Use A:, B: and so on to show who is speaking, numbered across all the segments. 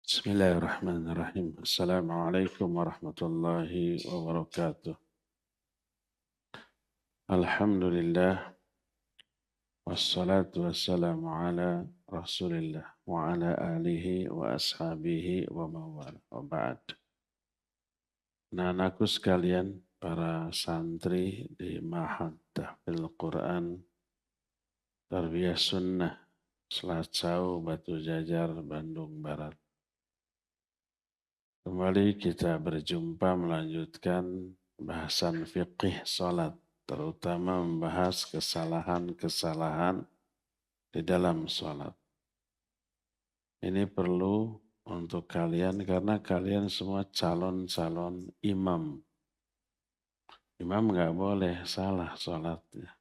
A: Bismillahirrahmanirrahim. Assalamualaikum warahmatullahi wabarakatuh. Alhamdulillah. Wassalatu wassalamu ala rasulillah. Wa ala alihi wa ashabihi wa mawala. Wa ba'd. Anak-anakku sekalian, para santri di Ma'had Tahfidz Quran, Tarbiyah Sunnah, Selacau, Batu Jajar, Bandung Barat. Kembali kita berjumpa melanjutkan bahasan fiqih salat, terutama membahas kesalahan-kesalahan di dalam salat. Ini perlu untuk kalian karena kalian semua calon-calon imam. Imam nggak boleh salah salatnya.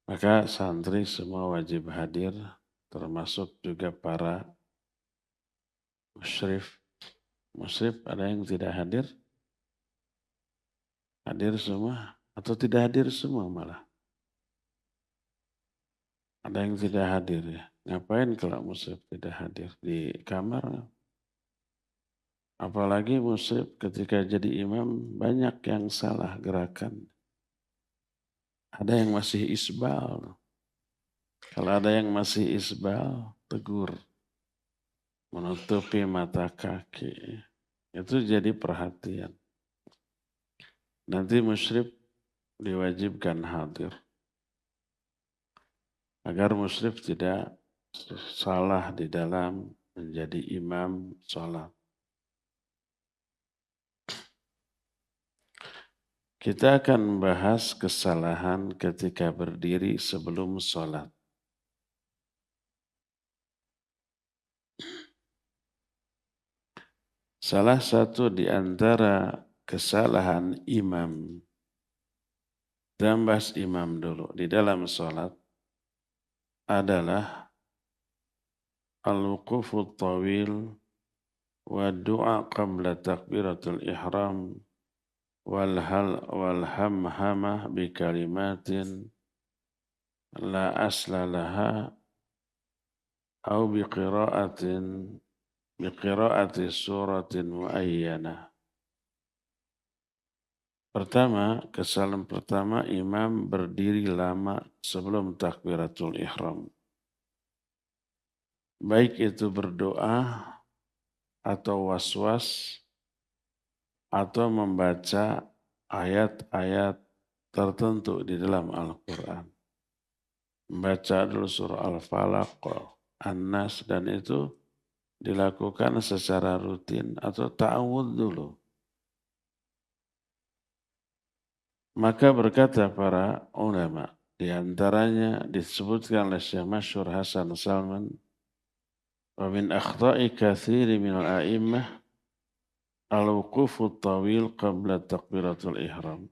A: Maka santri semua wajib hadir, termasuk juga para musyrif. Musyrif ada yang tidak hadir? Hadir semua atau tidak hadir semua malah? Ada yang tidak hadir ya. Ngapain kalau musyrif tidak hadir di kamar? Apalagi musyrif ketika jadi imam banyak yang salah gerakan. Ada yang masih isbal. Kalau ada yang masih isbal, tegur. Menutupi mata kaki. Itu jadi perhatian. Nanti musyrif diwajibkan hadir. Agar musyrif tidak salah di dalam menjadi imam sholat. Kita akan membahas kesalahan ketika berdiri sebelum sholat. Salah satu di antara kesalahan imam, dan bahas imam dulu, di dalam sholat adalah al-wuqufu tawil wa du'a qabla takbiratul ihram wal hamhamah bi kalimatin la asla laha au biqira'ati suratin muayyanah. Kesalahan pertama imam berdiri lama sebelum takbiratul ihram. Baik itu berdoa atau waswas atau membaca ayat-ayat tertentu di dalam Al-Quran. Membaca dulu surah Al-Falaq, An-Nas, dan itu dilakukan secara rutin atau ta'awudz dulu. Maka berkata para ulama, di antaranya disebutkan oleh Syekh Masyhur Hasan Salman, wa min akhta'i katsiri minal a'immah al-wuqufu tawil qabla takbiratul ihram.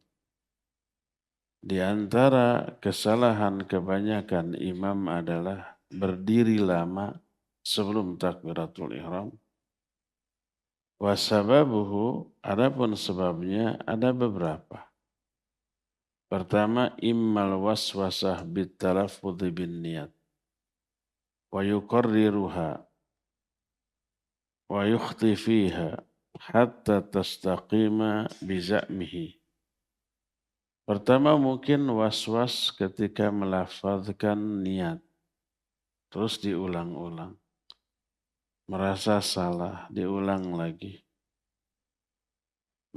A: Di antara kesalahan kebanyakan imam adalah berdiri lama sebelum takbiratul ihram. Wa sababuhu, adapun sebabnya ada beberapa. Pertama, immal waswasah bitalaffudhi bin niyat wa yuqarriruha wa yukhti fiha hatta tastaqima biza'mihi. Pertama mungkin waswas ketika melafazkan niat. Terus diulang-ulang. Merasa salah, diulang lagi.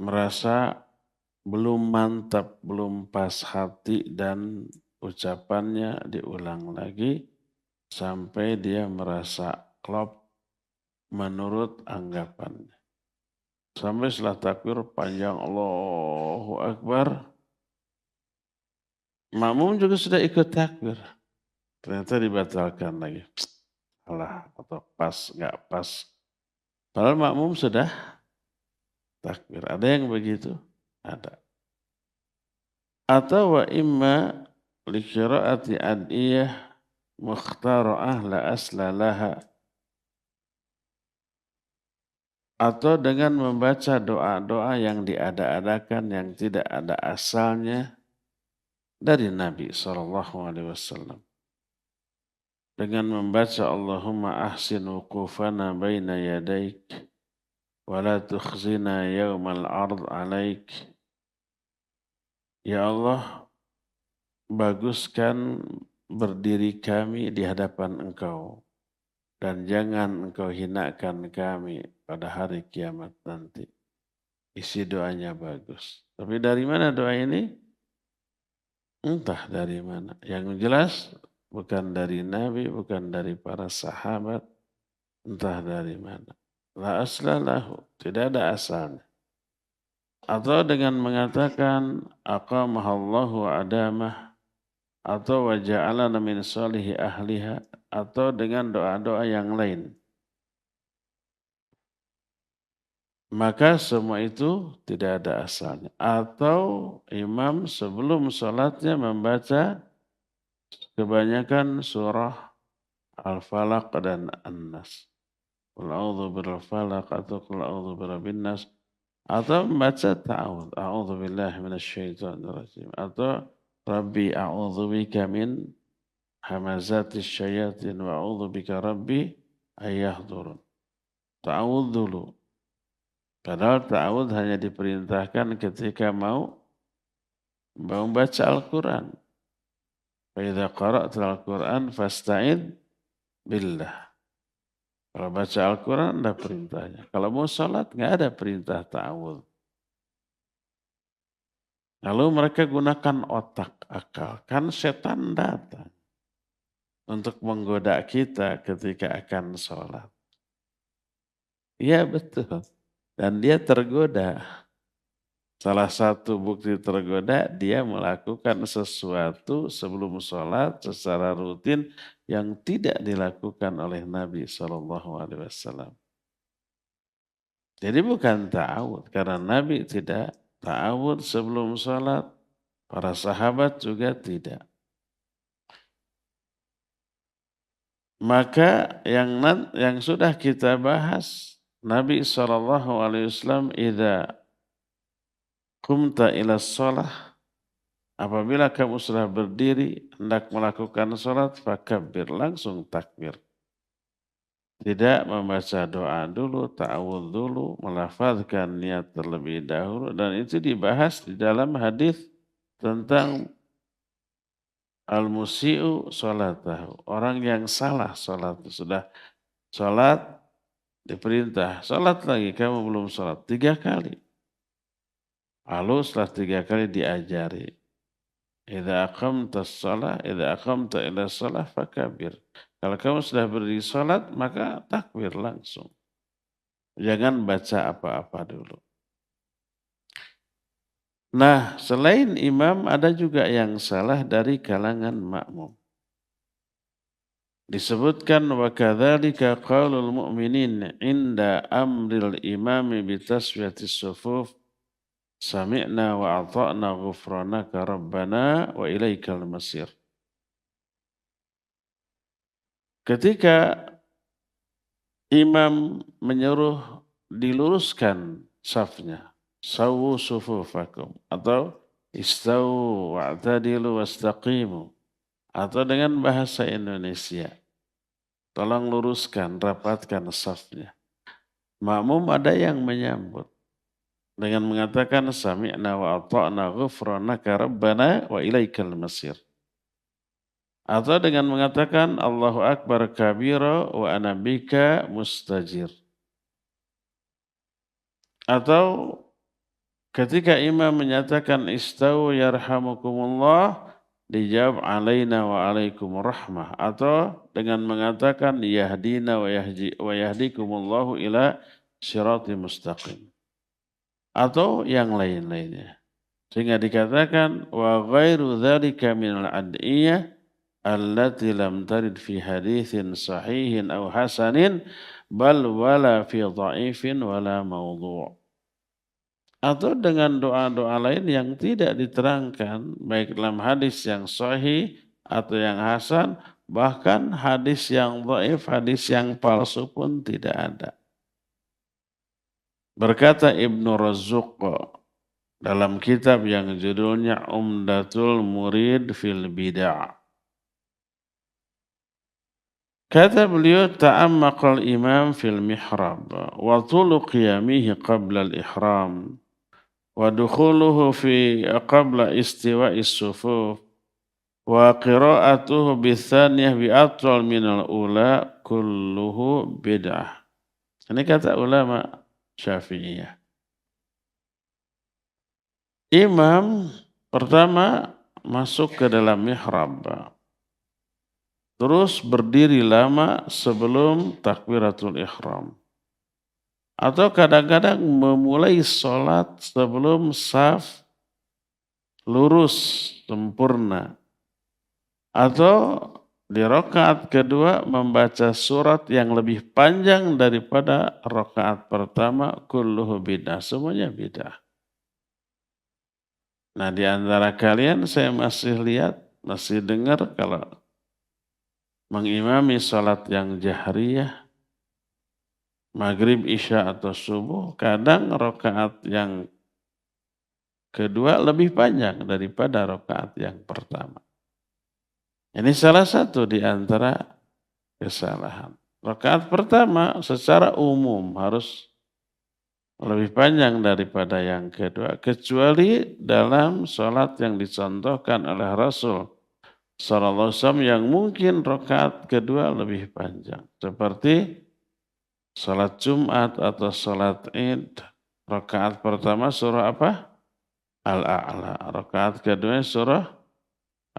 A: Merasa belum mantap, belum pas hati dan ucapannya diulang lagi sampai dia merasa klop menurut anggapannya. Sampai setelah takbir panjang Allahu Akbar, makmum juga sudah ikut takbir. Ternyata dibatalkan lagi. Salah atau pas, nggak pas. Padahal makmum sudah takbir. Ada yang begitu? Ada. Atau wa imma li qiraati adiyah mukhtara'ah la asla laha. Atau dengan membaca doa-doa yang diada-adakan yang tidak ada asalnya dari Nabi SAW. dengan membaca Allahumma ahsin wuqufana baina yadaik wa la tukhzina yawmal ard alaik. Ya Allah, baguskan berdiri kami di hadapan Engkau dan jangan Engkau hinakan kami pada hari kiamat nanti. Isi doanya bagus. Tapi dari mana doa ini? Entah dari mana. Yang jelas bukan dari Nabi, bukan dari para sahabat, entah dari mana. La aslalahu, tidak ada asalnya. Atau dengan mengatakan aqamahallahu adamah, atau waja'alana min salihi ahliha, atau dengan doa-doa yang lain. Maka semua itu tidak ada asalnya. Atau imam sebelum sholatnya membaca kebanyakan surah Al-Falaq dan An-Nas. Qul a'udzu birabbil falaq atau qul a'udzu birabbin nas. Atau membaca ta'awudz. A'udzu billahi minasyaitonir rajim. Atau Rabbi a'udzu bika min hamazatis syayatin wa a'udzu bika rabbi ayyahdurun. Ta'awudz dulu. Padahal ta'awudz hanya diperintahkan ketika mau membaca Al-Quran. Fa idza qara'tal Al-Quran fasta'id billah. Kalau baca Al-Quran ada perintahnya. Kalau mau sholat nggak ada perintah ta'awudz. Lalu mereka gunakan otak, akal. Kan setan datang untuk menggoda kita ketika akan sholat. Iya betul. Dan dia tergoda. Salah satu bukti tergoda, dia melakukan sesuatu sebelum sholat secara rutin yang tidak dilakukan oleh Nabi SAW. Jadi bukan ta'awud, karena Nabi tidak ta'awud sebelum sholat, para sahabat juga tidak. Maka yang sudah kita bahas, Nabi SAW idza qumta ila shalah, apabila kamu sudah berdiri hendak melakukan sholat, fakabbir, langsung takbir. Tidak membaca doa dulu, ta'awudz dulu, melafazkan niat terlebih dahulu, dan itu dibahas di dalam hadis tentang al-musi'u sholatahu, orang yang salah sholat. Sudah sholat diperintah, sholat lagi, kamu belum sholat 3 kali. Lalu setelah 3 kali diajari, idza aqamta ila shalah fakabir. Kalau kamu sudah berdiri sholat, maka takbir langsung. Jangan baca apa-apa dulu. Nah, selain imam ada juga yang salah dari kalangan makmum. Disebutkan wa kadzalika qaulul mu'minin inda amril imami bi taswiyatis sufuf sami'na wa ata'na ghufranaka rabbana wa ilaikal masir. Ketika imam menyuruh diluruskan safnya, sawu sufufakum, atau istawu wa'tadilu wastaqimu, atau dengan bahasa Indonesia, tolong luruskan, rapatkan safnya. Makmum ada yang menyambut dengan mengatakan sami'na wa ata'na ghufranaka rabbana wa ilaikal masir. Atau dengan mengatakan Allahu Akbar kabira wa ana bika mustajir. Atau ketika imam menyatakan istawu yarhamukumullah, dijawab alaina wa alaikum rahmah. Atau dengan mengatakan yahdina wa yahdikumullahu ila sirati mustaqim. Atau yang lain-lainnya. Sehingga dikatakan wa ghairu dzalika minal ad'iyah allati lam tarid fi haditsin sahihin aw hasanin bal wala fi dha'ifin wala maudhu'. Atau dengan doa-doa lain yang tidak diterangkan baik dalam hadis yang sahih atau yang hasan, bahkan hadis yang dhaif, hadis yang palsu pun tidak ada. Berkata Ibnu Razzuq dalam kitab yang judulnya Umdatul Murid fil Bid'ah, Kata beliau, ta'ammaqal imam fil mihrab wa tulu qiyamihi qabla al-ihram wa dukhuluhu fi qabla istiwa'i sufuf wa qira'atuhu bithaniyah bi atwal minal ula kulluhu bid'ah. Ini kata ulama Syafi'iyah. Imam pertama masuk ke dalam mihrab. Terus berdiri lama sebelum takbiratul ihram. Atau kadang-kadang memulai sholat sebelum saf lurus, sempurna. Atau di rakaat kedua membaca surat yang lebih panjang daripada rakaat pertama, kulluhu bid'ah, semuanya bid'ah. Nah di antara kalian saya masih lihat, masih dengar kalau mengimami sholat yang jahriyah, maghrib, isya atau subuh, kadang rakaat yang kedua lebih panjang daripada rakaat yang pertama. Ini salah satu di antara kesalahan. Rakaat pertama secara umum harus lebih panjang daripada yang kedua, kecuali dalam sholat yang dicontohkan oleh Rasul sallallahu alaihi wasallam yang mungkin rakaat kedua lebih panjang. Seperti sholat Jumat atau sholat Id, rakaat pertama surah apa? Al-A'la. Rakaat kedua surah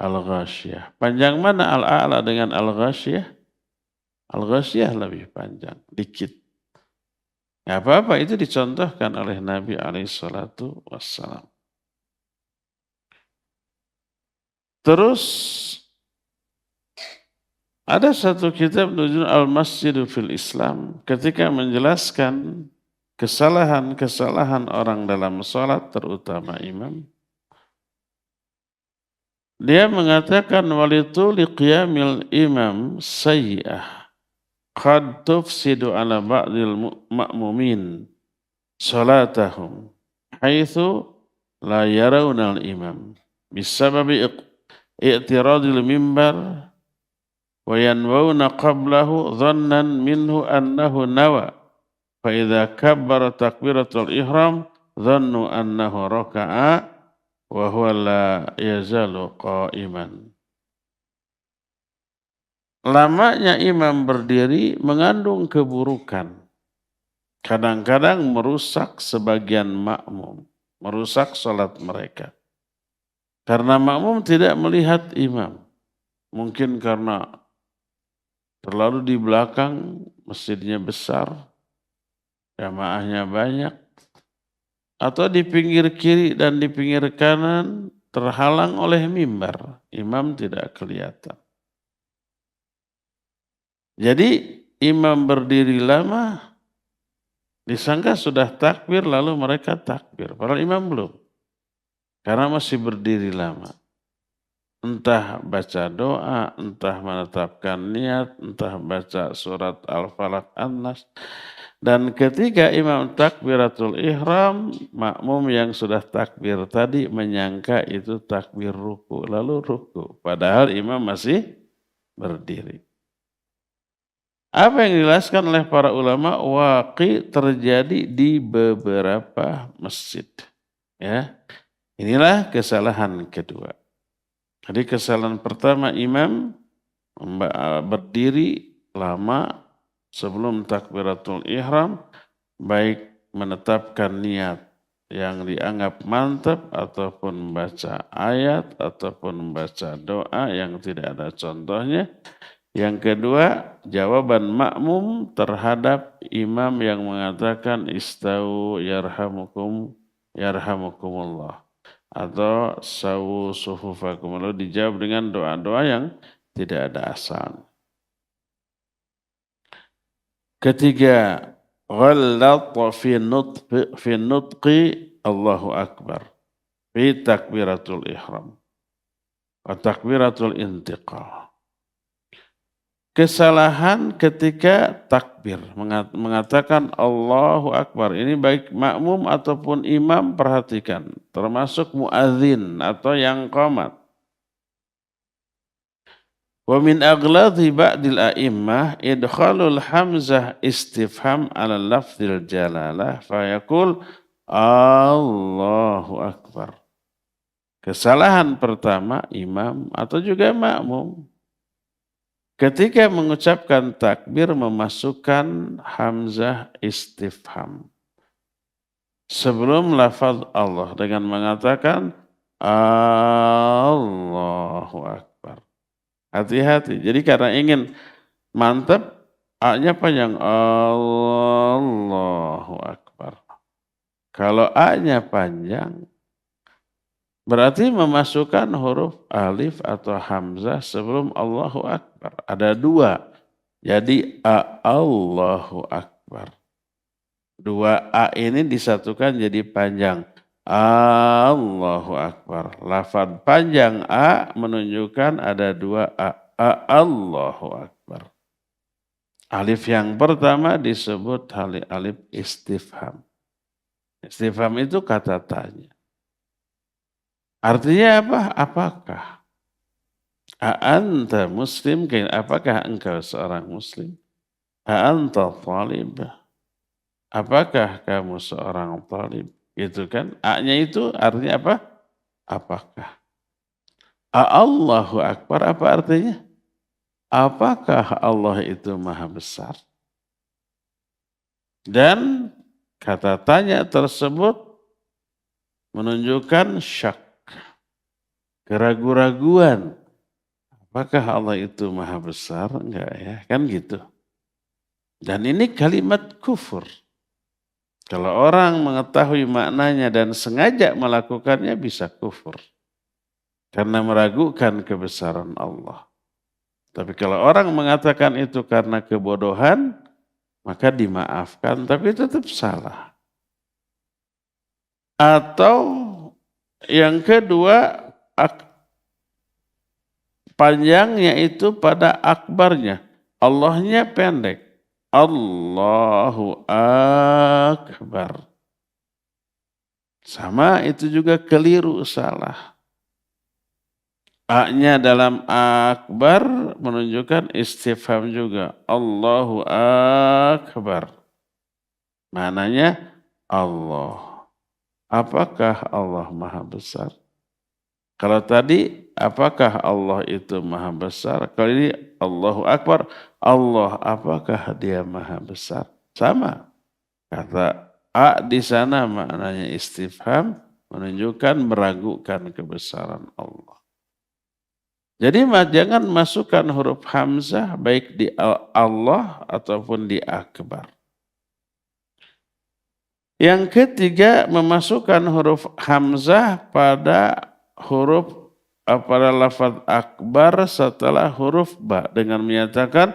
A: Al-Ghasyiyah. Panjang mana Al-A'la dengan Al-Ghasyiyah? Al-Ghasyiyah lebih panjang, dikit. Gak apa-apa, itu dicontohkan oleh Nabi SAW. Terus ada satu kitab Nuzul Al-Masjidu fil Islam ketika menjelaskan kesalahan-kesalahan orang dalam sholat terutama imam. Dia mengatakan walitu liqiyamil imam sayyi'ah qad tufsidu ala ba'dil ma'mumin salatahum haitsu la yarawna al-imam bisababi i'tiradil mimbar wa yanwawna qablahu dhannan minhu annahu nawa fa idza kabbara takbiratul ihram dhannu annahu raka'a wa huwa la yazalu qa'iman. Lamanya imam berdiri mengandung keburukan. Kadang-kadang merusak sebagian makmum, merusak salat mereka. Karena makmum tidak melihat imam. Mungkin karena terlalu di belakang, masjidnya besar, jamaahnya banyak, atau di pinggir kiri dan di pinggir kanan terhalang oleh mimbar, imam tidak kelihatan. Jadi imam berdiri lama, disangka sudah takbir lalu mereka takbir, padahal imam belum. Karena masih berdiri lama. Entah baca doa, entah menetapkan niat, entah baca surat Al-Falaq An-Nas. Dan ketika imam takbiratul ihram, makmum yang sudah takbir tadi menyangka itu takbir ruku, lalu ruku. Padahal imam masih berdiri. Apa yang dijelaskan oleh para ulama, waqi terjadi di beberapa masjid. Ya, inilah kesalahan kedua. Jadi kesalahan pertama imam berdiri lama sebelum takbiratul ihram, baik menetapkan niat yang dianggap mantap ataupun membaca ayat ataupun membaca doa yang tidak ada contohnya. Yang kedua, jawaban makmum terhadap imam yang mengatakan istau yarhamukumullah atau sawu sufufakum, lalu dijawab dengan doa-doa yang tidak ada asal. Ketiga, ghallat fi nutqi Allahu Akbar fi takbiratul ihram wa takbiratul intiqal. Kesalahan ketika takbir, mengatakan Allahu Akbar. Ini baik makmum ataupun imam, perhatikan. Termasuk muadzin atau yang qomat. Wa min aghladhi ba'dil a'immah idkhalul hamzah istifham ala lafzil jalalah fayaqul Allahu Akbar. Kesalahan pertama imam atau juga makmum. Ketika mengucapkan takbir memasukkan hamzah istifham. Sebelum lafaz Allah dengan mengatakan Allahu Akbar. Hati-hati. Jadi karena ingin mantap, A-nya panjang. Allahu Akbar. Kalau A-nya panjang, berarti memasukkan huruf alif atau hamzah sebelum Allahu Akbar. Ada dua. Jadi Allahu Akbar. Dua A ini disatukan jadi panjang. Allahu Akbar. Lafaz panjang A menunjukkan ada dua A. Allahu Akbar. Alif yang pertama disebut alif istifham. Istifham itu kata tanya. Artinya apa? Apakah? A'anta muslim? Apakah engkau seorang muslim? A'anta talib? Apakah kamu seorang talib? Gitu kan? A-nya itu artinya apa? Apakah? Allahu Akbar apa artinya? Apakah Allah itu maha besar? Dan kata tanya tersebut menunjukkan syak. Keraguan-raguan. Apakah Allah itu maha besar? Enggak ya, kan gitu. Dan ini kalimat kufur. Kalau orang mengetahui maknanya dan sengaja melakukannya bisa kufur. Karena meragukan kebesaran Allah. Tapi kalau orang mengatakan itu karena kebodohan, maka dimaafkan, tapi tetap salah. Atau yang kedua, panjangnya itu pada akbarnya. Allahnya pendek. Allahu Akbar. Sama itu juga keliru, salah. A-nya dalam akbar menunjukkan istifham juga. Allahu Akbar. Maknanya Allah. Apakah Allah maha besar? Kalau tadi, apakah Allah itu maha besar? Kalau ini Allahu Akbar, Allah apakah dia maha besar? Sama. Kata A di sana maknanya istifham, menunjukkan meragukan kebesaran Allah. Jadi jangan masukkan huruf hamzah baik di Allah ataupun di akbar. Yang ketiga, memasukkan huruf hamzah pada lafaz akbar setelah huruf ba dengan menyatakan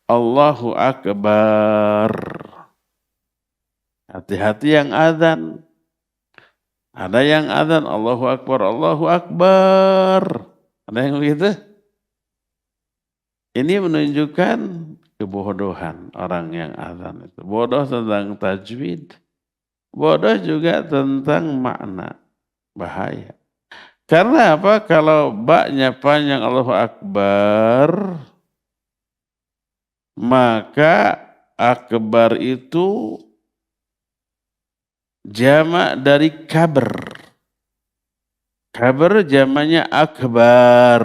A: Allahu Akbar. Hati-hati yang adzan. Ada yang adzan Allahu Akbar, Allahu Akbar. Ada yang begitu? Ini menunjukkan kebodohan orang yang adzan itu. Bodoh tentang tajwid. Bodoh juga tentang makna. Bahaya. Karena apa? Kalau ba-nya panjang Allahu Akbar, maka akbar itu jamak dari kabar. Kabar jamaknya akbar.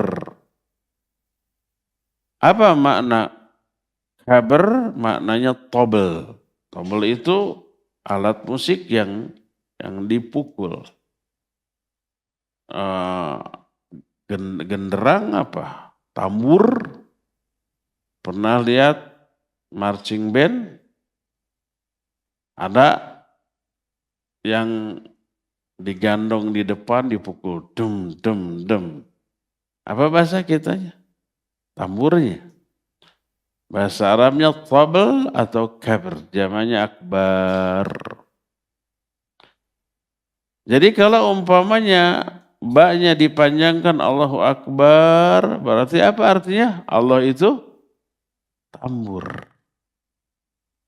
A: Apa makna kabar? Maknanya tobel. Tobel itu alat musik yang dipukul. Genderang apa? Tambur. Pernah lihat marching band? Ada yang digandong di depan dipukul. Dum, dum, dum. Apa bahasa kitanya? Tamburnya. Bahasa Arabnya tabel atau kabr. Jamaknya akbar. Jadi kalau umpamanya ba-nya dipanjangkan Allahu Akbar, berarti apa artinya? Allah itu tambur.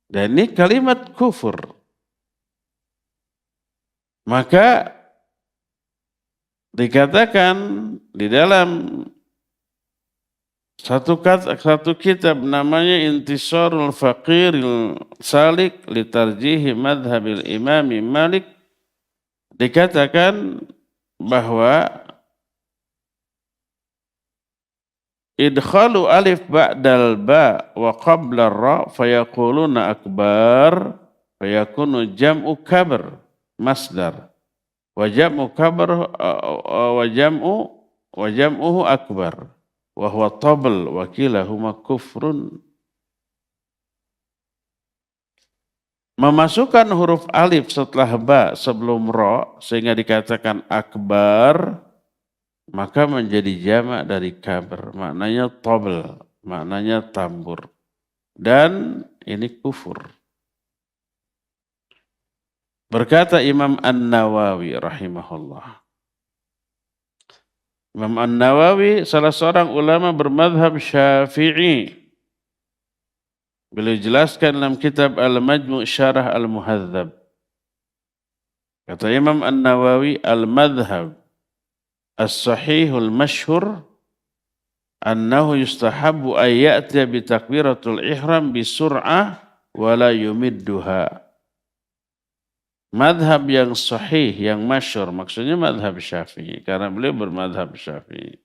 A: Dan ini kalimat kufur. Maka dikatakan di dalam Satu kitab namanya Intisarul Faqiril Salik litarjihi madhabil Imam Malik, dikatakan bahwa idkhalu alif ba'dal ba wa qabla ra fayaquluna akbar fayakunu jam'u kabr masdar wa jam'u kabr wa jam'uhu akbar wa huwa tabl wa kilahuma kufrun. Memasukkan huruf alif setelah ba sebelum ra sehingga dikatakan akbar, maka menjadi jamak dari kabr, maknanya tabl, maknanya tambur. Dan ini kufur. Berkata Imam An-Nawawi rahimahullah. Imam An-Nawawi salah seorang ulama bermadhab Syafi'i. Beliau jelaskan dalam kitab Al-Majmu' Syarah Al-Muhadzab. Kata Imam An-Nawawi, al-madhab as-sahihul masyhur annahu yustahabbu an ya'tiya bi takbiratul ihram bi sur'ah wa la yumidduha. Madhab yang sahih, yang masyhur, maksudnya madhab Syafi'i, karena beliau bermadhab Syafi'i.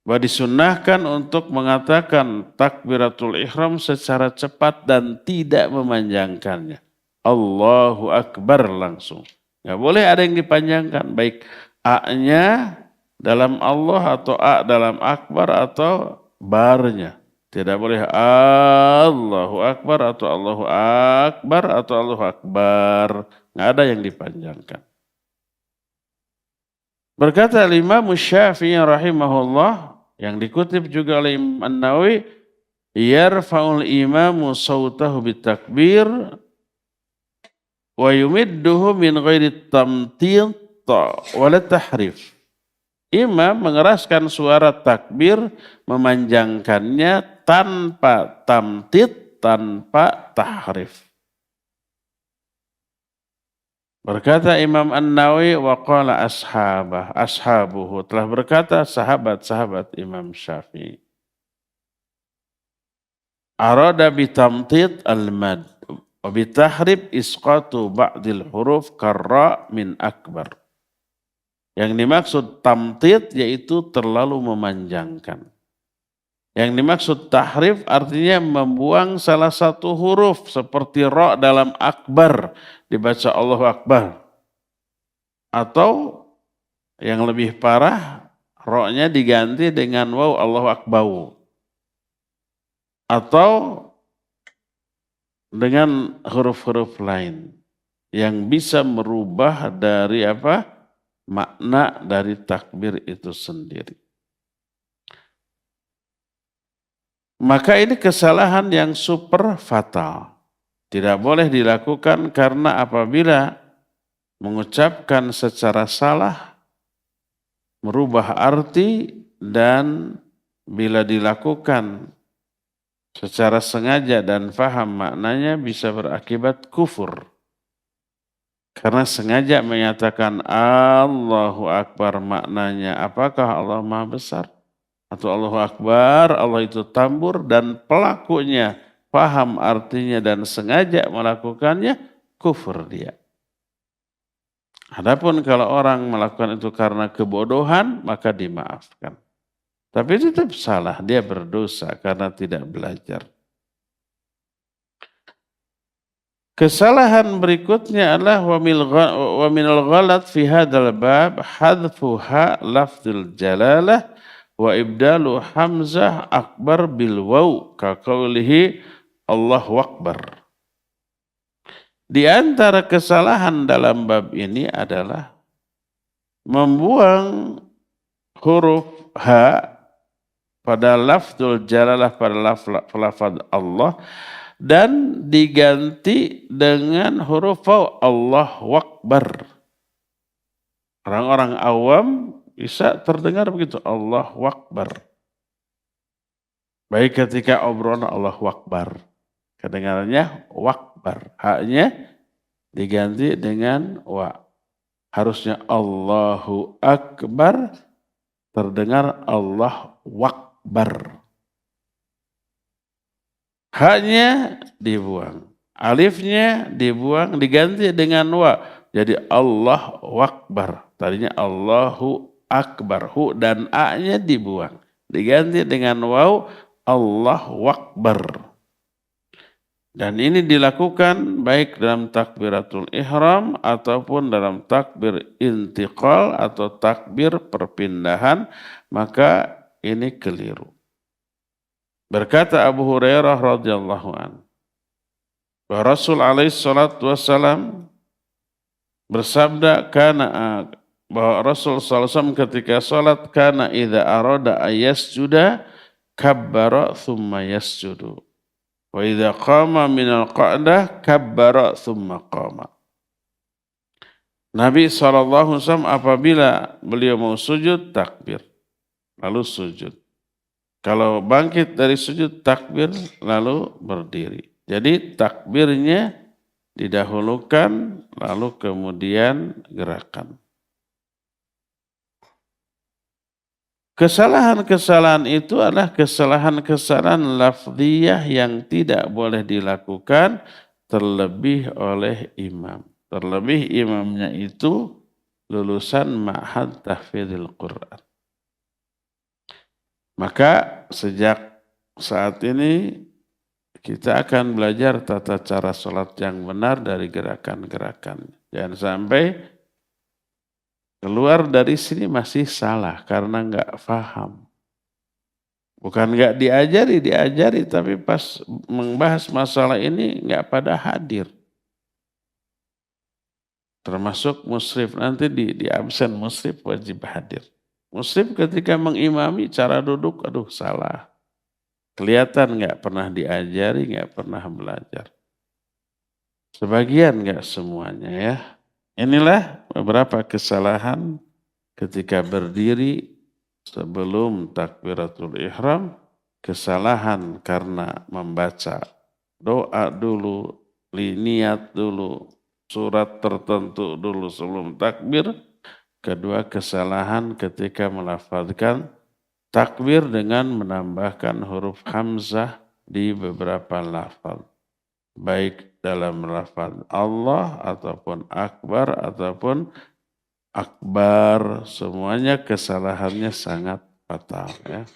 A: Bahwa disunnahkan untuk mengatakan takbiratul ihram secara cepat dan tidak memanjangkannya. Allahu Akbar langsung. Nggak boleh ada yang dipanjangkan, baik A-nya dalam Allah atau A dalam Akbar atau barnya. Tidak boleh Allahu Akbar atau Allahu Akbar atau Allahu Akbar. Nggak ada yang dipanjangkan. Berkata Imam Syafi'i rahimahullah, yang dikutip juga oleh Imam An-Nawawi, yarfa'ul imamu sautahu bitakbir wa yumidduhu min ghairi tamtin wala tahrif. Imam mengeraskan suara takbir, memanjangkannya tanpa tamtid, tanpa tahrif. Berkata Imam An-Nawawi, wa qala ashabuhu, telah berkata sahabat-sahabat Imam Syafi'i. Arada bitamtid al-mad, wa bitahrif isqatu ba'dil huruf karra min akbar. Yang dimaksud tamtid yaitu terlalu memanjangkan. Yang dimaksud tahrif artinya membuang salah satu huruf seperti ra dalam akbar dibaca Allahu Akbar. Atau yang lebih parah, ra-nya diganti dengan waw Allahu Akbar. Atau dengan huruf-huruf lain yang bisa merubah dari makna dari takbir itu sendiri. Maka ini kesalahan yang super fatal. Tidak boleh dilakukan karena apabila mengucapkan secara salah, merubah arti, dan bila dilakukan secara sengaja dan faham maknanya bisa berakibat kufur. Karena sengaja menyatakan Allahu Akbar maknanya apakah Allah Maha Besar? Atau Allahu Akbar, Allah itu tambur dan pelakunya paham artinya dan sengaja melakukannya, kufur dia. Adapun kalau orang melakukan itu karena kebodohan, maka dimaafkan. Tapi tetap salah, dia berdosa karena tidak belajar. Kesalahan berikutnya adalah wa minal ghalat fi hadzal bab hadfuha lafdzul jalalah wa ibdalu hamzah akbar bil waw ka qaulihi Allahu Akbar. Di antara kesalahan dalam bab ini adalah membuang huruf ha pada lafdzul jalalah, pada lafaz Allah, dan diganti dengan huruf waw Allahu Akbar. Orang-orang awam bisa terdengar begitu, Allahu Akbar. Baik ketika obrolan Allahu Akbar, kedengarannya wakbar, haknya diganti dengan wa. Harusnya Allahu Akbar, terdengar Allah wak. Akbar. Haknya dibuang. Alifnya dibuang, diganti dengan wa. Jadi Allahu Akbar. Tadinya Allahu Akbar. Hu dan a-nya dibuang. Diganti dengan waw, Allahu Akbar. Dan ini dilakukan baik dalam takbiratul ihram ataupun dalam takbir intiqal atau takbir perpindahan. Maka ini keliru. Berkata Abu Hurairah radhiyallahu anhu, bahwa Rasul alaihi salatu wassalam bersabda bahwa Rasul SAW ketika salat kana idza arada ayasjuda kabbara thumma yasjudu wa idza qama minal qa'dah kabbara thumma qama. Nabi SAW apabila beliau mau sujud takbir lalu sujud. Kalau bangkit dari sujud takbir lalu berdiri. Jadi takbirnya didahulukan lalu kemudian gerakan. Kesalahan-kesalahan itu adalah kesalahan-kesalahan lafziyah yang tidak boleh dilakukan terlebih oleh imam. Terlebih imamnya itu lulusan ma'had tahfidzil Quran. Maka sejak saat ini kita akan belajar tata cara sholat yang benar dari gerakan-gerakan. Jangan sampai keluar dari sini masih salah karena nggak paham. Bukan nggak diajari, tapi pas membahas masalah ini nggak pada hadir. Termasuk musrif, nanti di absen musrif wajib hadir. Muslim ketika mengimami cara duduk, aduh salah. Kelihatan nggak pernah diajari, nggak pernah belajar. Sebagian nggak semuanya ya. Inilah beberapa kesalahan ketika berdiri sebelum takbiratul ihram. Kesalahan karena membaca doa dulu, niat dulu, surat tertentu dulu sebelum takbir. Kedua, kesalahan ketika melafazkan takbir dengan menambahkan huruf hamzah di beberapa lafaz. Baik dalam lafaz Allah ataupun akbar ataupun akbar. Semuanya kesalahannya sangat fatal ya.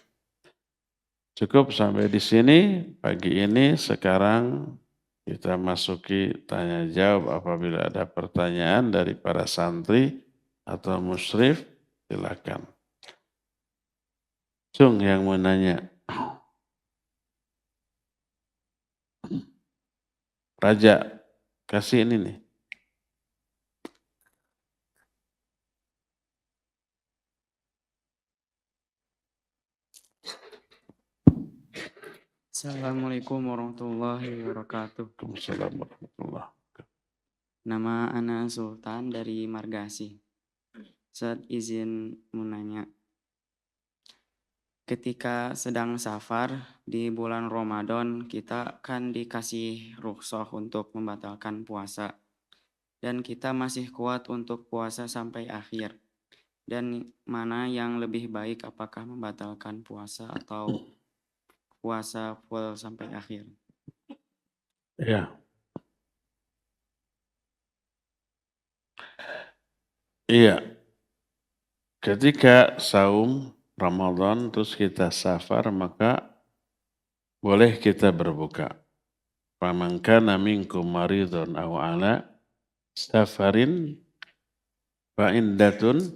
A: Cukup sampai di sini pagi ini. Sekarang kita masuki tanya jawab apabila ada pertanyaan dari para santri atau musyrif, silakan. Cung yang mau nanya. Raja, kasih ini nih.
B: Assalamualaikum warahmatullahi wabarakatuh.
A: Waalaikumsalam warahmatullahi wabarakatuh.
B: Nama Ana Sultan dari Margasi. Ustaz izin menanya. Ketika sedang safar di bulan Ramadan, kita kan dikasih rukhsah untuk membatalkan puasa. Dan kita masih kuat untuk puasa sampai akhir. Dan mana yang lebih baik, apakah membatalkan puasa atau puasa full sampai akhir?
A: Ya. Iya. Ketika saum Ramadan terus kita safar maka boleh kita berbuka. Faman kana minkum maridun aw ala safarin fa iddatun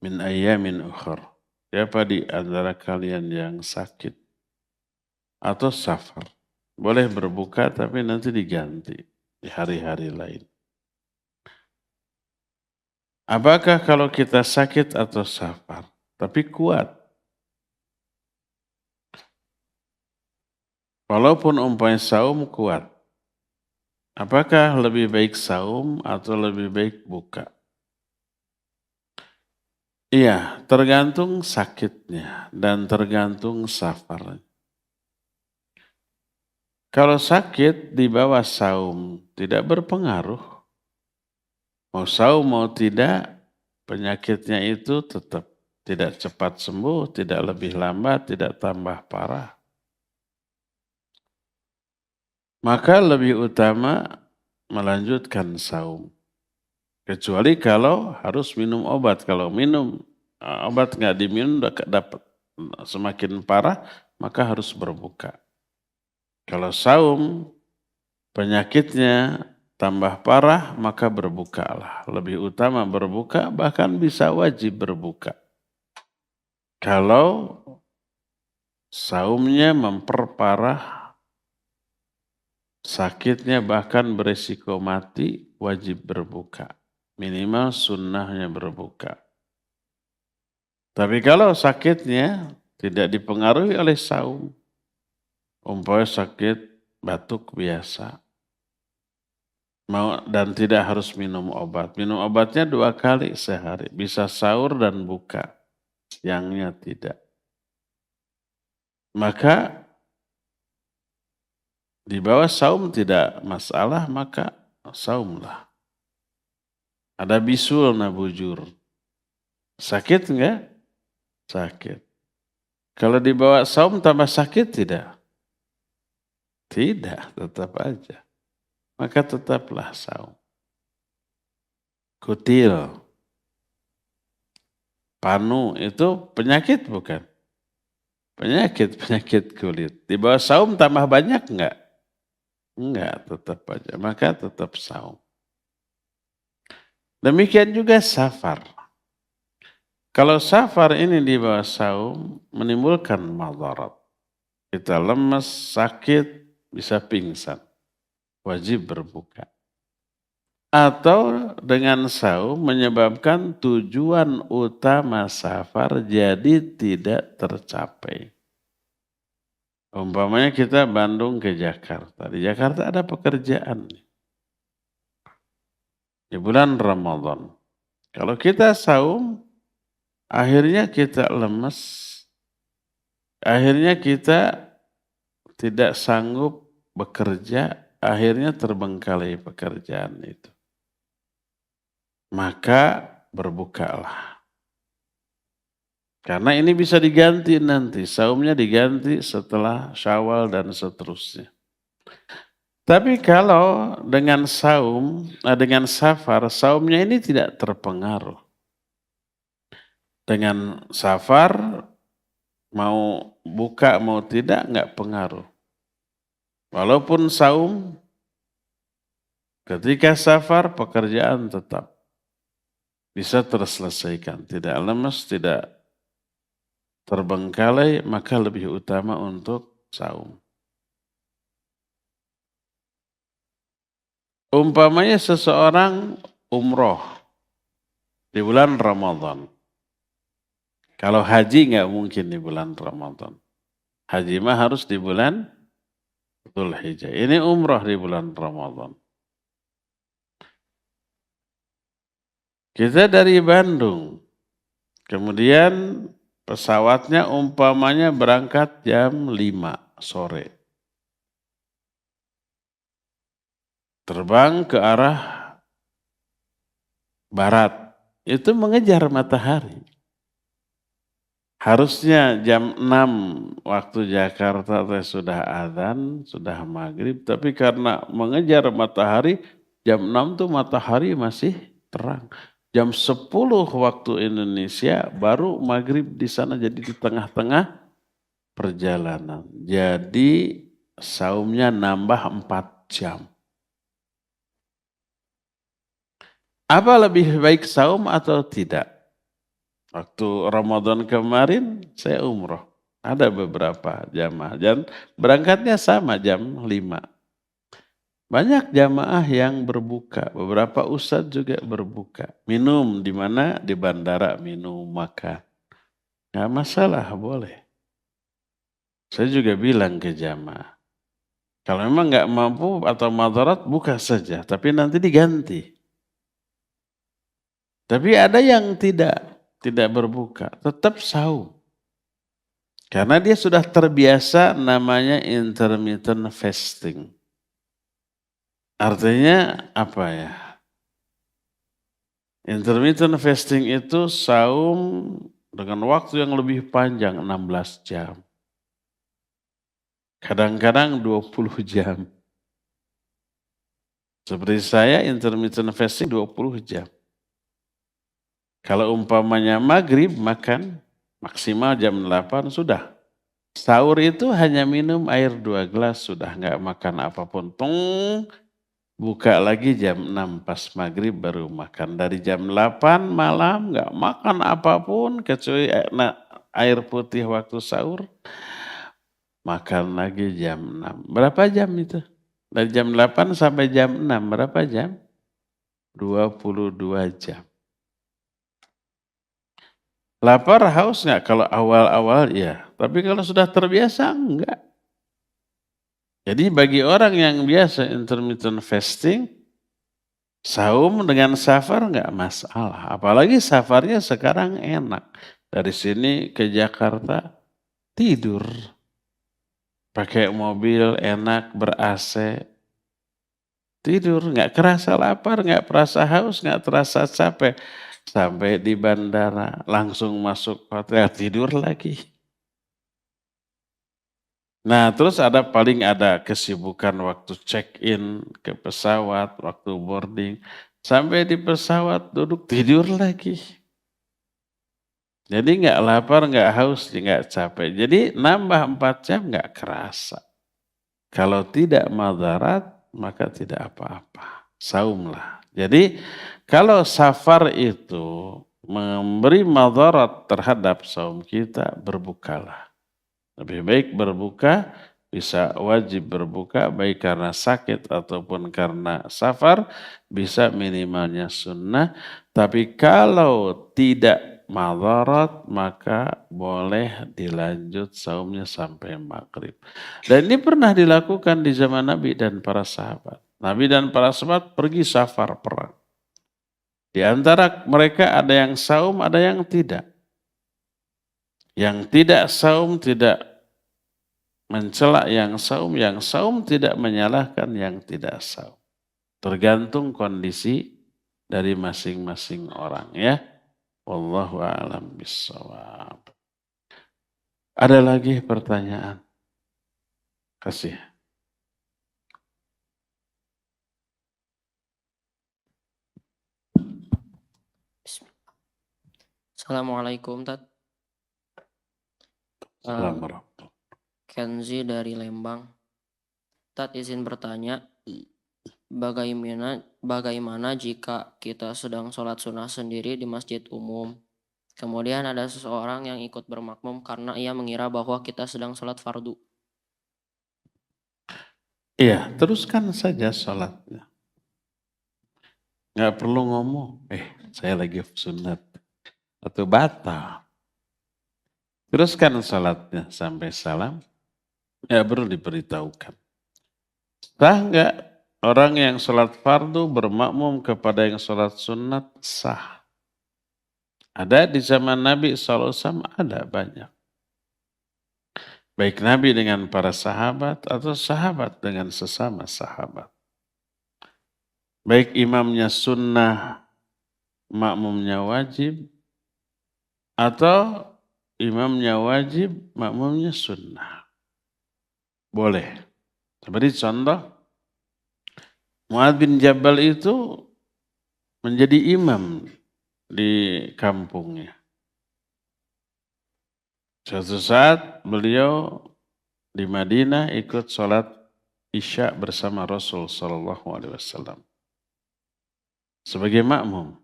A: min ayyamin ukhra. Siapa di antara kalian yang sakit atau safar, boleh berbuka tapi nanti diganti di hari-hari lain. Apakah kalau kita sakit atau safar, tapi kuat? Walaupun umpamanya saum kuat, apakah lebih baik saum atau lebih baik buka? Iya, tergantung sakitnya dan tergantung safarnya. Kalau sakit di bawah saum tidak berpengaruh. Mau saum mau tidak, penyakitnya itu tetap tidak cepat sembuh, tidak lebih lambat, tidak tambah parah. Maka lebih utama melanjutkan saum. Kecuali kalau harus minum obat. Kalau minum obat nggak diminum dapat semakin parah, maka harus berbuka. Kalau saum penyakitnya tambah parah, maka berbukalah. Lebih utama berbuka, bahkan bisa wajib berbuka. Kalau saumnya memperparah sakitnya bahkan beresiko mati, wajib berbuka. Minimal sunnahnya berbuka. Tapi kalau sakitnya tidak dipengaruhi oleh saum, umpamanya sakit batuk biasa, dan tidak harus minum obat. Minum obatnya 2 kali sehari, bisa sahur dan buka, yangnya tidak. Maka di bawah saum tidak masalah, maka saumlah. Ada bisul nabujur. Sakit enggak? Sakit. Kalau dibawa saum tambah sakit tidak? Tidak, tetap aja. Maka tetaplah saum. Kutil, panu itu penyakit bukan? Penyakit kulit. Di bawah saum tambah banyak enggak? Enggak, tetap aja. Maka tetap saum. Demikian juga safar. Kalau safar ini di bawah saum menimbulkan madarat. Kita lemes, sakit, bisa pingsan. Wajib berbuka. Atau dengan saum menyebabkan tujuan utama safar jadi tidak tercapai. Umpamanya kita Bandung ke Jakarta. Di Jakarta ada pekerjaan. Di bulan Ramadan. Kalau kita saum, akhirnya kita lemes. Akhirnya kita tidak sanggup bekerja. Akhirnya terbengkalai pekerjaan itu. Maka berbukalah. Karena ini bisa diganti nanti. Saumnya diganti setelah Syawal dan seterusnya. Tapi kalau dengan saum, dengan safar, saumnya ini tidak terpengaruh. Dengan safar, mau buka mau tidak, enggak pengaruh. Walaupun saum, ketika safar pekerjaan tetap bisa terselesaikan. Tidak lemes, tidak terbengkalai, maka lebih utama untuk saum. Umpamanya seseorang umroh di bulan Ramadan. Kalau haji nggak mungkin di bulan Ramadan. Haji mah harus di bulan Dzulhijjah. Ini umroh di bulan Ramadan. Kita dari Bandung. Kemudian pesawatnya umpamanya berangkat jam 5 sore. Terbang ke arah barat. Itu mengejar matahari. Harusnya jam 6 waktu Jakarta sudah adzan, sudah maghrib. Tapi karena mengejar matahari, jam 6 tuh matahari masih terang. Jam 10 waktu Indonesia baru maghrib di sana, jadi di tengah-tengah perjalanan. Jadi saumnya nambah 4 jam. Apa lebih baik saum atau tidak? Waktu Ramadan kemarin saya umroh. Ada beberapa jamaah. Dan berangkatnya sama jam 5. Banyak jamaah yang berbuka. Beberapa ustadz juga berbuka. Minum di mana? Di bandara minum, makan. Nggak masalah, boleh. Saya juga bilang ke jamaah. Kalau memang nggak mampu atau madarat, buka saja. Tapi nanti diganti. Tapi ada yang tidak berbuka, tetap saum. Karena dia sudah terbiasa namanya intermittent fasting. Artinya apa ya? Intermittent fasting itu saum dengan waktu yang lebih panjang 16 jam. Kadang-kadang 20 jam. Seperti saya intermittent fasting 20 jam. Kalau umpamanya maghrib makan maksimal jam 8 sudah. Sahur itu hanya minum air 2 gelas sudah nggak makan apapun. Buka lagi jam 6 pas maghrib baru makan. Dari jam 8 malam nggak makan apapun kecuali air putih waktu sahur. Makan lagi jam 6. Berapa jam itu? Dari jam 8 sampai jam 6 berapa jam? 22 jam. Lapar haus nggak kalau awal-awal ya, tapi kalau sudah terbiasa enggak. Jadi bagi orang yang biasa intermittent fasting, saum dengan safar enggak masalah. Apalagi safarnya sekarang enak. Dari sini ke Jakarta tidur. Pakai mobil enak ber-AC. Tidur, nggak kerasa lapar, nggak terasa haus, nggak terasa capek. Sampai di bandara, langsung masuk hotel, tidur lagi. Nah terus paling ada kesibukan waktu check-in ke pesawat, waktu boarding. Sampai di pesawat duduk tidur lagi. Jadi nggak lapar, nggak haus, nggak capek. Jadi nambah 4 jam nggak kerasa. Kalau tidak madarat, maka tidak apa-apa. Saumlah. Jadi kalau safar itu memberi madarat terhadap saum kita, berbukalah. Lebih baik berbuka, bisa wajib berbuka, baik karena sakit ataupun karena safar, bisa minimalnya sunnah. Tapi kalau tidak madarat, maka boleh dilanjut saumnya sampai maghrib. Dan ini pernah dilakukan di zaman Nabi dan para sahabat. Nabi dan para sahabat pergi safar perang. Di antara mereka ada yang saum, ada yang tidak. Yang tidak saum tidak mencela yang saum tidak menyalahkan yang tidak saum. Tergantung kondisi dari masing-masing orang ya. Wallahu a'lam bishawab. Ada lagi pertanyaan? Kasih.
C: Assalamualaikum, Tat.
A: Assalamualaikum.
C: Kenzi dari Lembang. Tat izin bertanya, bagaimana jika kita sedang sholat sunnah sendiri di masjid umum? Kemudian ada seseorang yang ikut bermakmum karena ia mengira bahwa kita sedang sholat fardu.
A: Iya, teruskan saja sholatnya. Nggak perlu ngomong, saya lagi sunat. Atau batal. Teruskan sholatnya sampai salam. Ya perlu diberitahukan. Sah nggak orang yang sholat fardu bermakmum kepada yang sholat sunat? Sah. Ada di zaman Nabi SAW ada banyak. Baik Nabi dengan para sahabat atau sahabat dengan sesama sahabat. Baik imamnya sunnah, makmumnya wajib, atau imamnya wajib, makmumnya sunnah. Boleh. Seperti contoh, Mu'adz bin Jabal itu menjadi imam di kampungnya. Suatu saat beliau di Madinah ikut sholat Isya bersama Rasul Sallallahu Alaihi Wasallam sebagai makmum,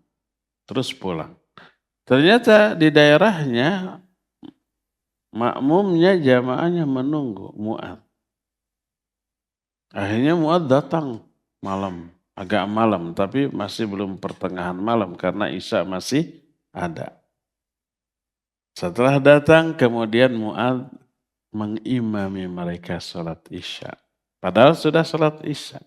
A: terus pulang. Ternyata di daerahnya makmumnya jamaahnya menunggu Mu'adz. Akhirnya Mu'adz datang agak malam, tapi masih belum pertengahan malam karena Isya masih ada. Setelah datang kemudian Mu'adz mengimami mereka sholat Isya. Padahal sudah sholat Isya.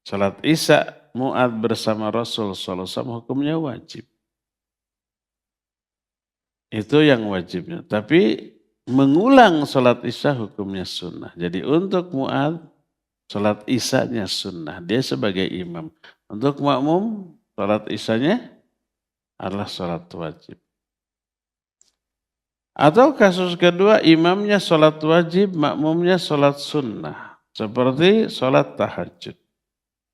A: Sholat Isya Mu'adz bersama Rasul SAW hukumnya wajib. Itu yang wajibnya. Tapi mengulang sholat Isya hukumnya sunnah. Jadi untuk Mu'adz sholat Isyanya sunnah. Dia sebagai imam. Untuk makmum sholat Isyanya adalah sholat wajib. Atau kasus kedua, imamnya sholat wajib, makmumnya sholat sunnah. Seperti sholat tahajud.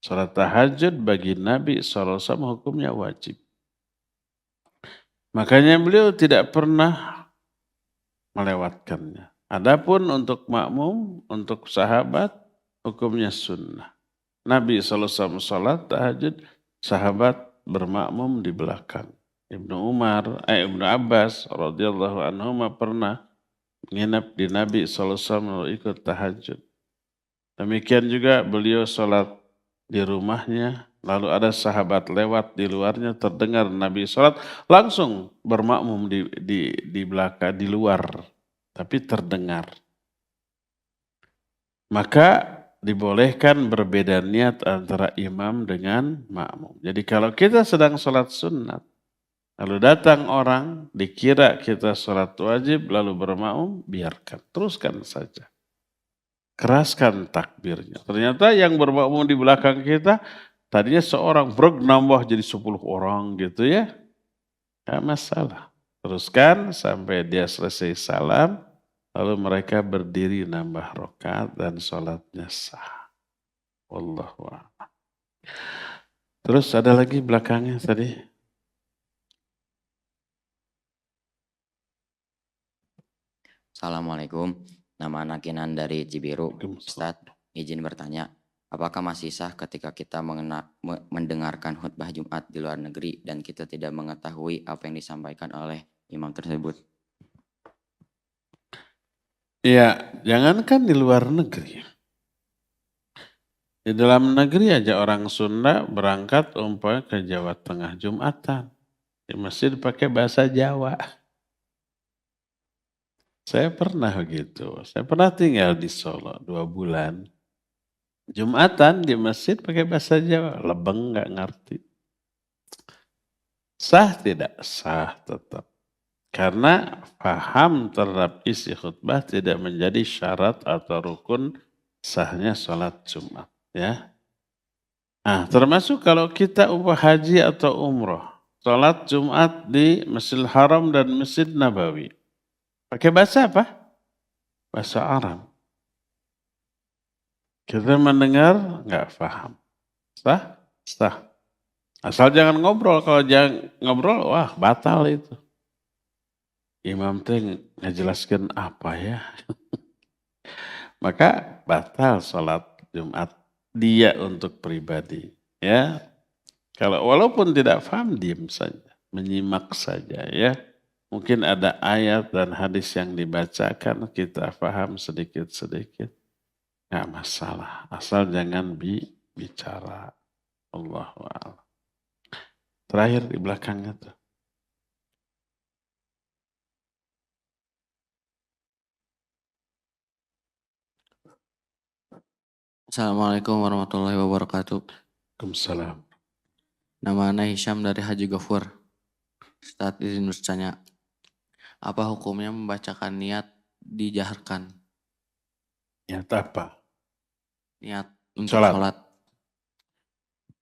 A: Sholat tahajud bagi Nabi SAW hukumnya wajib. Makanya beliau tidak pernah melewatkannya. Adapun untuk makmum, untuk sahabat, hukumnya sunnah. Nabi SAW sholat tahajud, sahabat bermakmum di belakang. Ibnu Abbas radhiyallahu anhu pernah menginap di Nabi SAW ikut tahajud. Demikian juga beliau sholat di rumahnya, lalu ada sahabat lewat di luarnya, terdengar Nabi sholat, langsung bermakmum di belakang, di luar, tapi terdengar. Maka dibolehkan berbeda niat antara imam dengan makmum. Jadi kalau kita sedang sholat sunat, lalu datang orang, dikira kita sholat wajib, lalu bermakmum, biarkan, teruskan saja. Keraskan takbirnya. Ternyata yang bermakmum di belakang kita, tadinya seorang nambah jadi 10 orang gitu ya. Gak masalah. Teruskan sampai dia selesai salam, lalu mereka berdiri nambah rakaat dan sholatnya sah. Wallahu a'lam. Terus ada lagi belakangnya tadi.
D: Assalamualaikum, nama Nakinan dari Cibiru. Ustadz, izin bertanya, apakah masih sah ketika kita mendengarkan khutbah Jumat di luar negeri dan kita tidak mengetahui apa yang disampaikan oleh imam tersebut?
A: Ya, jangankan di luar negeri. Di dalam negeri aja orang Sunda berangkat umpamanya ke Jawa Tengah Jumatan. Di masjid pakai bahasa Jawa. Saya pernah begitu. Saya pernah tinggal di Solo 2 bulan. Jumatan di masjid pakai bahasa Jawa. Lebeng nggak ngerti. Sah tidak? Sah tetap. Karena paham terhadap isi khutbah tidak menjadi syarat atau rukun sahnya sholat Jumat. Ya. Nah, termasuk kalau kita haji atau umroh. Sholat Jumat di Masjidil Haram dan Masjid Nabawi. Pakai bahasa apa? Bahasa Arab. Kita mendengar nggak paham. Sah? Sah. Asal jangan ngobrol. Kalau jangan ngobrol, wah batal itu. Imam teh ngejelaskan apa ya? Maka batal sholat Jumat dia untuk pribadi. Ya, kalau walaupun tidak paham diam saja, menyimak saja ya. Mungkin ada ayat dan hadis yang dibacakan kita paham sedikit-sedikit. Nggak masalah, asal jangan bicara. Allahu a'lam. Terakhir di belakangnya tuh.
E: Assalamualaikum warahmatullahi wabarakatuh.
A: Waalaikumsalam.
E: Nama Ana Hisham dari Haji Gafur. Ustadz izin bertanya, apa hukumnya membacakan niat dijaharkan?
A: Niat apa?
E: Niat untuk
A: Sholat.
E: sholat.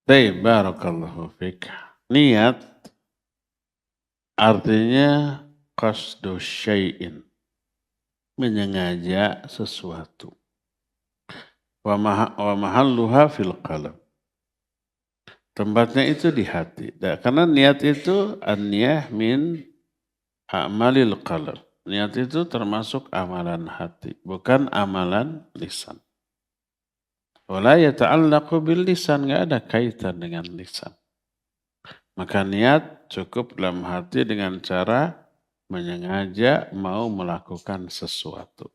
A: Baik, barakallahu fiik. Niat artinya qasdu syai'in. Menyengaja sesuatu. Wa mahalluha fil qalb. Tempatnya itu di hati. Karena niat itu an-niyah min a'malil qalb. Niat itu termasuk amalan hati, bukan amalan lisan. Wala yata'allaqu bil lisan, enggak ada kaitan dengan lisan. Maka niat cukup dalam hati dengan cara menyengaja mau melakukan sesuatu.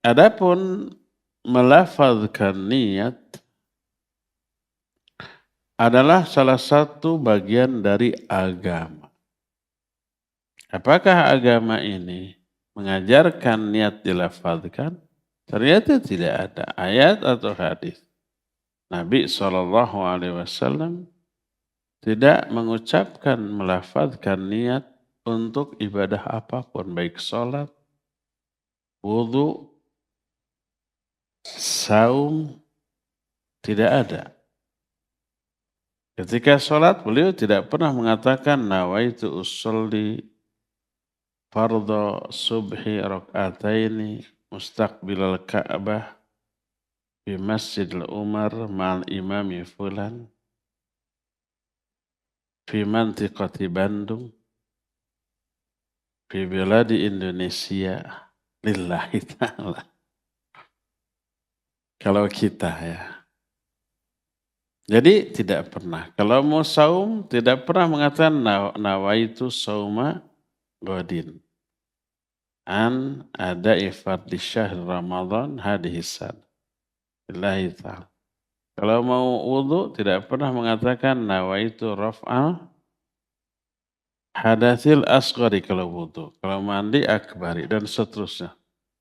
A: Adapun melafazkan niat adalah salah satu bagian dari agama. Apakah agama ini mengajarkan niat dilafazkan? Ternyata tidak ada ayat atau hadis. Nabi SAW tidak mengucapkan, melafazkan niat untuk ibadah apapun, baik sholat, wudu, saum, tidak ada. Ketika sholat beliau tidak pernah mengatakan nawaitu usolli fardhu subhi rak'ataini mustaqbilal Ka'bah di Masjidil Umar ma'al imami fulan fi mantiqati Bandung fi biladi Indonesia lillahi ta'ala. Kalau kita ya. Jadi tidak pernah. Kalau mau saum tidak pernah mengatakan nawaitu sauma godin. An ada ifad di syahr Ramadan hadihisan. Lillahi ta'ala. Kalau mau wudu tidak pernah mengatakan nawaitu raf'al hadatsil asghari kalau wudu. Kalau mandi akbari dan seterusnya.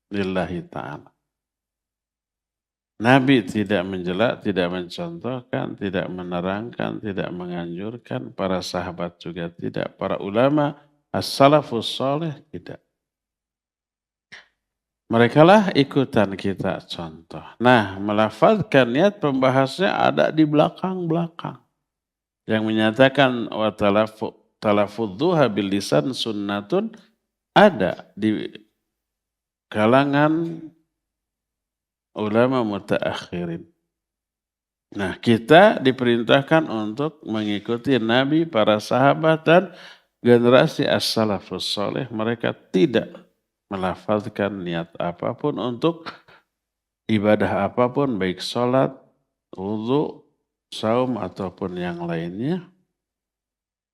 A: Lillahi ta'ala. Nabi tidak menjelak, tidak mencontohkan, tidak menerangkan, tidak menganjurkan. Para sahabat juga tidak. Para ulama as-salafus salih tidak. Mereka lah ikutan kita contoh. Nah, melafazkan niat pembahasnya ada di belakang-belakang. Yang menyatakan wa talafudzuha bil lisan sunnatun ada di kalangan ulama mutaakhirin. Nah, kita diperintahkan untuk mengikuti Nabi, para sahabat dan generasi as-salafus salih. Mereka tidak melafazkan niat apapun untuk ibadah apapun, baik sholat, wudu, saum ataupun yang lainnya.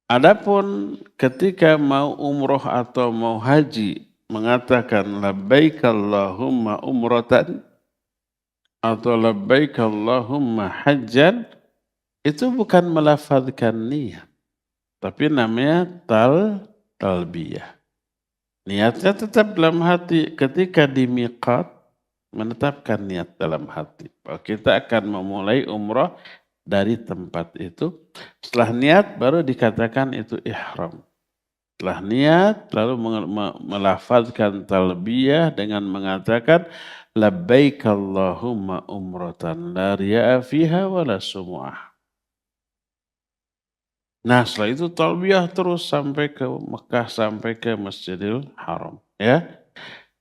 A: Adapun ketika mau umroh atau mau haji mengatakan labbaik Allahumma umratan atau labbaik Allahumma hajjan, itu bukan melafazkan niat, tapi namanya talbiyah. Niatnya tetap dalam hati. Ketika di miqat menetapkan niat dalam hati bahwa kita akan memulai umrah dari tempat itu. Setelah niat baru dikatakan itu ihram. Setelah niat lalu melafazkan talbiyah dengan mengatakan labbaik Allahumma umratan la riya'a fiha wala sumu'ah. Nah, setelah itu talbiyah terus sampai ke Mekah, sampai ke Masjidil Haram, ya.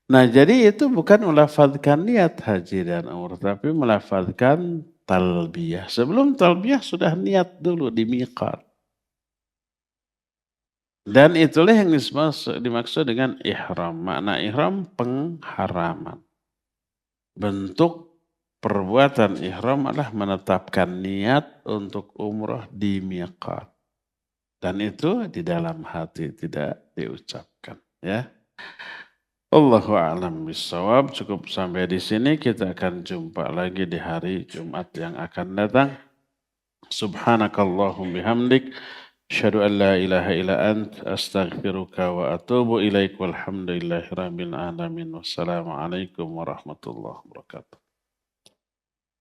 A: Nah, jadi itu bukan melafazkan niat haji dan umrah, tapi melafazkan talbiyah. Sebelum talbiyah sudah niat dulu di miqat. Dan itulah yang dimaksud dengan ihram. Makna ihram pengharaman. Bentuk perbuatan ihram adalah menetapkan niat untuk umrah di miqat. Dan itu di dalam hati, tidak diucapkan. Ya. Allahu a'lam bishawab. Cukup sampai di sini. Kita akan jumpa lagi di hari Jumat yang akan datang. Subhanakallahum bihamdik. Asyhadu an la ilaha illa ant. Astaghfiruka wa atubu ilaik. Walhamdulillahi rabbil alamin. Wassalamualaikum warahmatullahi wabarakatuh.